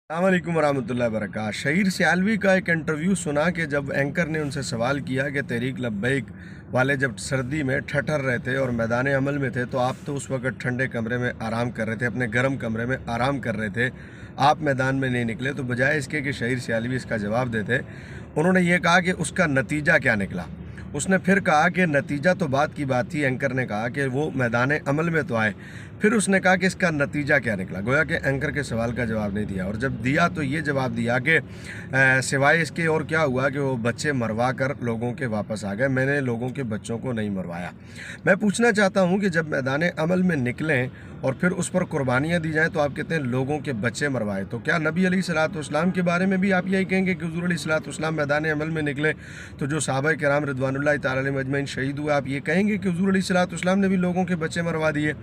अस्सलामुअलैकुम वरहमतुल्लाहि वबरकातुहू। शहीर सियालवी का एक इंटरव्यू सुना कि जब एंकर ने उनसे सवाल किया कि तहरीक लब्बैक वाले जब सर्दी में ठठर रहे थे और मैदान अमल में थे तो आप तो उस वक़्त ठंडे कमरे में आराम कर रहे थे, अपने गर्म कमरे में आराम कर रहे थे, आप मैदान में नहीं निकले। तो बजाय इसके कि शहीर सियालवी इसका जवाब देते, उन्होंने ये कहा कि उसका नतीजा क्या निकला। उसने फिर कहा कि नतीजा तो बात की बात थी, एंकर ने कहा कि वो मैदान अमल में तो आए, फिर उसने कहा कि इसका नतीजा क्या निकला। गोया कि एंकर के सवाल का जवाब नहीं दिया, और जब दिया तो ये जवाब दिया कि सिवाय इसके और क्या हुआ कि वो बच्चे मरवा कर लोगों के वापस आ गए, मैंने लोगों के बच्चों को नहीं मरवाया। मैं पूछना चाहता हूँ कि जब मैदान अमल में निकलें और फिर उस पर कुर्बानियाँ दी जाएँ तो आप कहते हैं लोगों के बच्चे मरवाए, तो क्या नबी अलैहिस्सलाम के बारे में भी आप यही कहेंगे कि हुज़ूर अलैहिस्सलाम मैदान अमल में निकले तो जो सहाबा किराम रिदवानुल्लाहि तआला अलैहिम अजमईन शहीद हुए, आप ये कहेंगे कि हुज़ूर अलैहिस्सलाम ने भी लोगों के बच्चे मरवा दिए?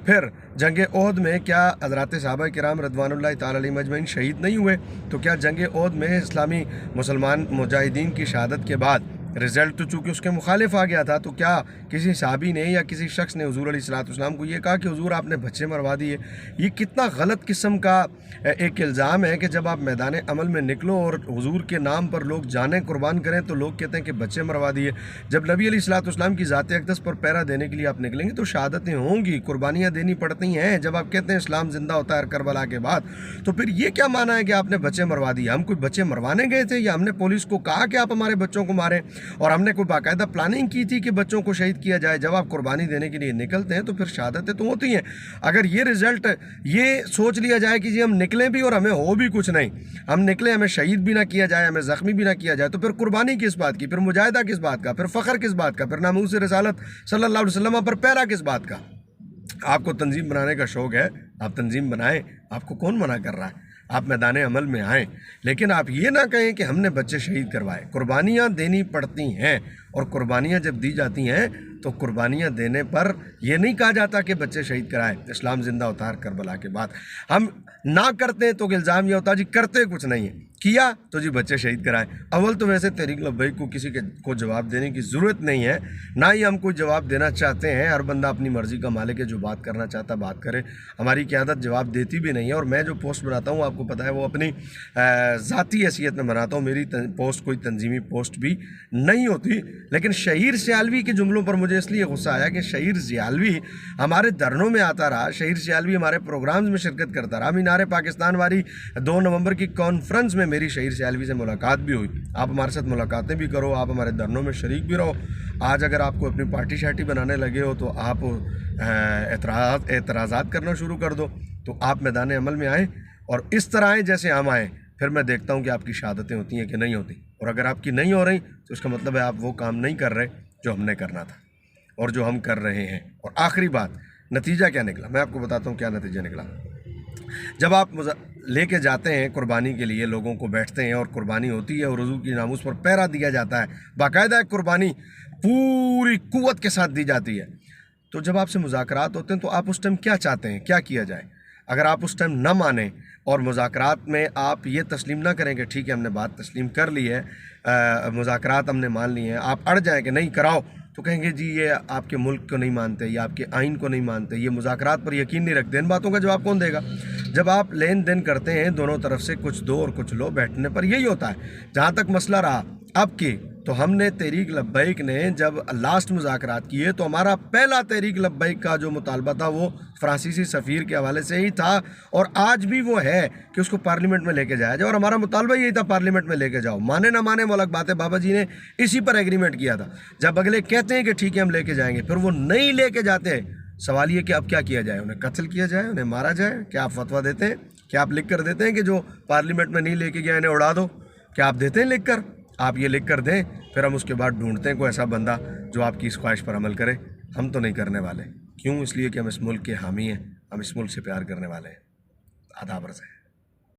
फिर जंग ओहद में क्या हज़रात सहाबा किराम रिदवानुल्लाहि तआला अलैहिम अजमईन शहीद नहीं हुए? तो क्या जंग ओहद में इस्लामी मुसलमान मुजाहिदीन की शहादत के बाद रिज़ल्ट तो चूँकि उसके मुखालिफ आ गया था, तो क्या किसी साहबी ने या किसी शख्स ने हुज़ूर अलैहिस्सलाम को ये कहा कि हुज़ूर आपने बच्चे मरवा दिए? ये कितना गलत किस्म का एक इल्ज़ाम है कि जब आप मैदान अमल में निकलो और हुज़ूर के नाम पर लोग जानें कुर्बान करें तो लोग कहते हैं कि बच्चे मरवा दिए। जब नबी अलैहिस्सलाम की ज़ात अक़दस पर पहरा देने के लिए आप निकलेंगे तो शहादतें होंगी, कुर्बानियाँ देनी पड़ती हैं। जब आप कहते हैं इस्लाम ज़िंदा होता है करबला के बाद, तो फिर ये क्या माना है कि आपने बच्चे मरवा दिए? हम कोई बच्चे मरवाने गए थे या हमने पुलिस को कहा कि आप हमारे बच्चों को मारें और हमने कोई बाकायदा प्लानिंग की थी कि बच्चों को शहीद किया जाए? जब आप कुर्बानी देने के लिए निकलते हैं तो फिर शहादतें तो होती हैं। अगर ये रिज़ल्ट ये सोच लिया जाए कि जी हम निकलें भी और हमें हो भी कुछ नहीं, हम निकले हमें शहीद भी ना किया जाए, हमें ज़ख्मी भी ना किया जाए, तो फिर कुर्बानी किस बात की, फिर मुजाहिदा किस बात का, फिर फ़ख्र किस बात का, फिर नामूस रिसालत सल्लल्लाहु अलैहि वसल्लम पर पहरा किस बात का? आपको तंजीम बनाने का शौक़ है, आप तंजीम बनाएं, आपको कौन मना कर रहा है? आप मैदान अमल में आएँ, लेकिन आप ये ना कहें कि हमने बच्चे शहीद करवाए। कुर्बानियाँ देनी पड़ती हैं, और कुर्बानियाँ जब दी जाती हैं तो कुर्बानियाँ देने पर यह नहीं कहा जाता कि बच्चे शहीद कराए, इस्लाम ज़िंदा होता है करबला के बाद। हम ना करते हैं तो इल्ज़ाम यह होता है जी करते कुछ नहीं है, किया तो जी बच्चे शहीद कराए। अव्वल तो वैसे तहरीक लब्बैक को किसी के को जवाब देने की ज़रूरत नहीं है, ना ही हम कोई जवाब देना चाहते हैं। हर बंदा अपनी मर्ज़ी का मालिक है, जो बात करना चाहता बात करे। हमारी क़यादत जवाब देती भी नहीं है, और मैं जो पोस्ट बनाता हूँ आपको पता है वो अपनी ज़ाती हैसियत में बनाता हूँ। मेरी पोस्ट कोई तंजीमी पोस्ट भी नहीं होती। लेकिन शहीर सियालवी के जुमलों पर मुझे इसलिए गुस्सा आया कि शहीर सियालवी हमारे धरनों में आता रहा, शहीर सियालवी हमारे प्रोग्राम्स में शिरकत करता रहा। मीनार पाकिस्तान वाली 2 नवंबर की कॉन्फ्रेंस में मेरी शहीर सियालवी से मुलाकात भी हुई। आप हमारे साथ मुलाकातें भी करो, आप हमारे धरनों में शरीक भी रहो। आज अगर आपको अपनी पार्टी शार्टी बनाने लगे हो तो आप एतराज़ात करना शुरू कर दो, तो आप मैदान अमल में आएँ और इस तरह आएँ जैसे हम आएँ, फिर मैं देखता हूँ कि आपकी शहादतें होती हैं कि नहीं होती। और अगर आपकी नहीं हो रही तो इसका मतलब है आप वो काम नहीं कर रहे जो हमने करना था और जो हम कर रहे हैं। और आखिरी बात, नतीजा क्या निकला? मैं आपको बताता हूँ क्या नतीजा निकला। जब आप लेके जाते हैं कुर्बानी के लिए, लोगों को बैठते हैं और कुर्बानी होती है और हुज़ूर की नामूस पर पहरा दिया जाता है, बाकायदा कुर्बानी पूरी कुव्वत के साथ दी जाती है, तो जब आपसे मुज़ाकरात होते हैं तो आप उस टाइम क्या चाहते हैं, क्या किया जाए? अगर आप उस टाइम ना माने और मुज़ाकरात में आप ये तस्लीम ना करें कि ठीक है हमने बात तस्लीम कर ली है, मुज़ाकरात हमने मान लिए हैं, आप अड़ जाएँ कि नहीं कराओ, तो कहेंगे जी ये आपके मुल्क को नहीं मानते, ये आपके आइन को नहीं मानते, ये मुज़ाकरात पर यकीन नहीं रखते। इन बातों का जवाब कौन देगा? जब आप लेन देन करते हैं दोनों तरफ से, कुछ दो और कुछ लो, बैठने पर यही होता है। जहाँ तक मसला रहा अब की, तो हमने तहरीक लब्बैक ने जब लास्ट मुज़ाकरात किए तो हमारा पहला तहरीक लब्बैक का जो मुतालबा था वो फ्रांसीसी सफ़ीर के हवाले से ही था, और आज भी वो है कि उसको पार्लियामेंट में लेके जाया जाए। और हमारा मुतालबा यही था पार्लियामेंट में लेके जाओ, माने ना माने वो अलग बात है। बाबा जी ने इसी पर एग्रीमेंट किया था। जब अगले कहते हैं कि ठीक है हम लेके जाएंगे, फिर वो नहीं लेके जाते, सवाल ये कि अब क्या किया जाए? उन्हें कत्ल किया जाए, उन्हें मारा जाए? क्या आप फतवा देते हैं? क्या आप लिख कर देते हैं कि जो पार्लियामेंट में नहीं लेके गया इन्हें उड़ा दो? क्या आप देते हैं लिख कर? आप ये लिख कर दें, फिर हम उसके बाद ढूंढते हैं कोई ऐसा बंदा जो आपकी इस ख्वाहिश पर अमल करे। हम तो नहीं करने वाले। क्यों? इसलिए कि हम इस मुल्क के हामी हैं, हम इस मुल्क से प्यार करने वाले हैं। आदाब अर्ज़ है।